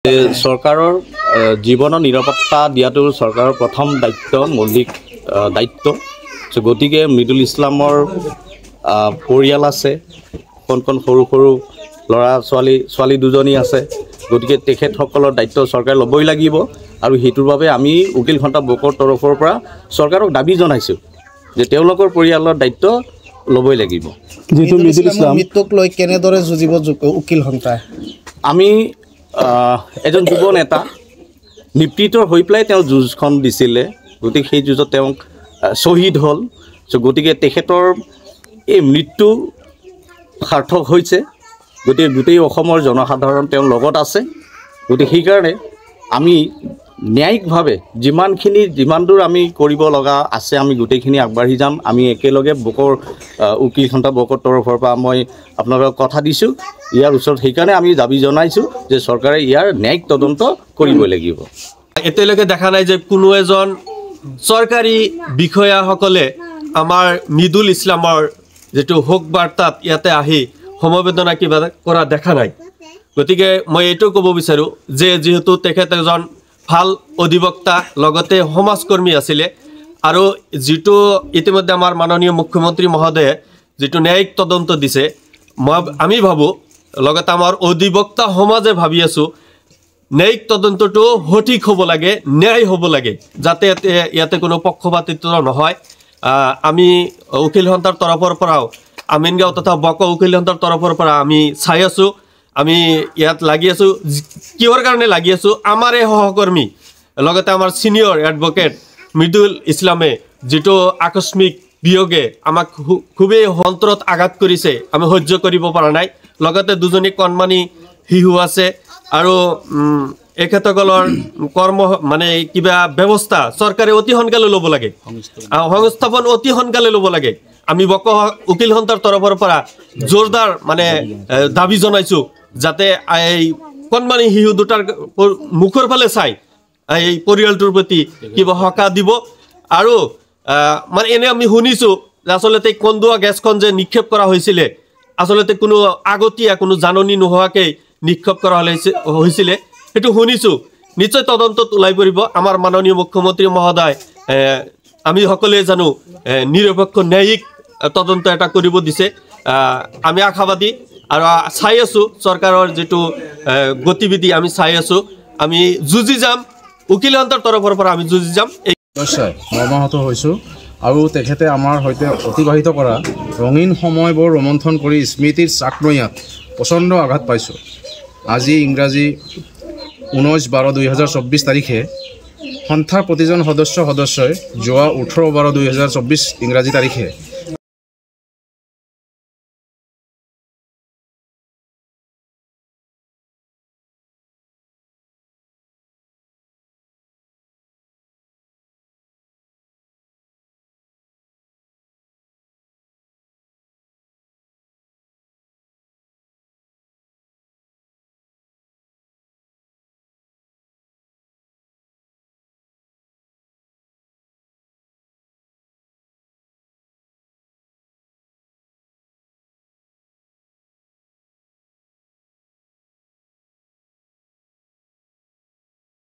চৰকাৰৰ জীৱনৰ নিৰাপত্তা দিয়াটো চৰকাৰৰ প্ৰথম দায়িত্ব, মৌলিক দায়িত্ব। গতিকে মৃদুল ইছলামৰ পৰিয়াল আছে, কোন সৰু সৰু ল'ৰা ছোৱালী দুজনী আছে। গতিকে তেখেতসকলৰ দায়িত্ব চৰকাৰে ল'বই লাগিব আৰু সেইটোৰ বাবে আমি উকিল ঘণ্টা বকৰ তৰফৰ পৰা চৰকাৰক দাবী জনাইছোঁ যে তেওঁলোকৰ পৰিয়ালৰ দায়িত্ব ল'বই লাগিব। যিটো মৃদুল ইছলামৰ মৃত্যুক লৈ কেনেদৰে যুঁজিব উকিল ঘণ্টাই? আমি এজন যুৱ নেতা নিপীড়িত হৈ পেলাই তেওঁ যুঁজখন দিছিলে, গতিকে সেই যুঁজত তেওঁ শ্বহীদ হ'ল। গতিকে তেখেতৰ এই মৃত্যু সাৰ্থক হৈছে। গতিকে গোটেই অসমৰ জনসাধাৰণ তেওঁৰ লগত আছে। গতিকে সেইকাৰণে আমি ন্যায়িকভাৱে যিমান দূৰ আমি কৰিব লগা আছে আমি গোটেইখিনি আগবাঢ়ি যাম। আমি একেলগে উকিল ঘণ্টা বকৰ তৰফৰ পৰা মই আপোনালোকক কথা দিছোঁ ইয়াৰ ওচৰত। সেইকাৰণে আমি দাবী জনাইছোঁ যে চৰকাৰে ইয়াৰ ন্যায়িক তদন্ত কৰিবই লাগিব। এতিয়ালৈকে দেখা নাই যে কোনো এজন চৰকাৰী বিষয়াসকলে আমাৰ মৃদুল ইছলামৰ যেটো শোক বাৰ্তাত ইয়াতে আহি সমবেদনা কিবা কৰা দেখা নাই। গতিকে মই এইটো ক'ব বিচাৰোঁ যে যিহেতু তেখেত এজন ভাল অধিবক্তা লগতে সমাজকৰ্মী আছিলে আৰু যিটো ইতিমধ্যে আমাৰ মাননীয় মুখ্যমন্ত্ৰী মহোদয়ে যিটো ন্যায়িক তদন্ত দিছে, আমি ভাবোঁ লগতে আমাৰ অধিবক্তা সমাজে ভাবি আছোঁ ন্যায়িক তদন্তটো সঠিক হ'ব লাগে, ন্যায় হ'ব লাগে, যাতে ইয়াতে কোনো পক্ষপাতিত্ব নহয়। আমি উকিল ঘণ্টাৰ তৰফৰ পৰাও আমিনগাঁও তথা বক উকিল ঘণ্টাৰ তৰফৰ পৰা আমি চাই আছোঁ, আমি ইয়াত লাগি আছোঁ। কিহৰ কাৰণে লাগি আছোঁ? আমাৰ এই সহকৰ্মী লগতে আমাৰ ছিনিয়ৰ এডভকেট মৃদুল ইছলামে যিটো আকস্মিক বিয়োগে আমাক খুবেই অন্তৰত আঘাত কৰিছে, আমি সহ্য কৰিব পৰা নাই। লগতে দুজনী কণমানি শিশু আছে আৰু এখেতসকলৰ কিবা ব্যৱস্থা চৰকাৰে অতি সোনকালে ল'ব লাগে, সংস্থাপন অতি সোনকালে ল'ব লাগে। আমি বক উকিল ঘণ্টাৰ তৰফৰ পৰা জোৰদাৰ দাবী জনাইছোঁ যাতে এই কণমানি শিশু দুটাৰ মুখৰ ফালে চাই এই পৰিয়ালটোৰ প্ৰতি কিবা সকাহ দিব। আৰু এনে আমি শুনিছোঁ যে আচলতে কন্দুৱা গেছখন যে নিক্ষেপ কৰা হৈছিলে আচলতে কোনো আগতীয়া কোনো জাননী নোহোৱাকৈ নিক্ষেপ কৰা হৈছিলে, সেইটো শুনিছোঁ। নিশ্চয় তদন্তত ওলাই পৰিব। আমাৰ মাননীয় মুখ্যমন্ত্ৰী মহোদয় আমি সকলোৱে জানো নিৰপেক্ষ ন্যায়িক তদন্ত এটা কৰিব দিছে। আমি আশাবাদী আৰু চাই আছোঁ চৰকাৰৰ যিটো গতিবিধি আমি চাই আছোঁ। আমি যুঁজি যাম, উকিল ঘণ্টাৰ তৰফৰ পৰা আমি যুঁজি যাম। নিশ্চয় মৰ্মাহত হৈছোঁ আৰু তেখেতে আমাৰ সৈতে অতিবাহিত কৰা ৰঙীন সময়বোৰ ৰোমন্থন কৰি স্মৃতিৰ চাকনৈয়াত প্ৰচণ্ড আঘাত পাইছোঁ। আজি ইংৰাজী 19/12/2024 তাৰিখে সন্থাৰ প্ৰতিজন সদস্যই যোৱা 18/12/2024 ইংৰাজী তাৰিখে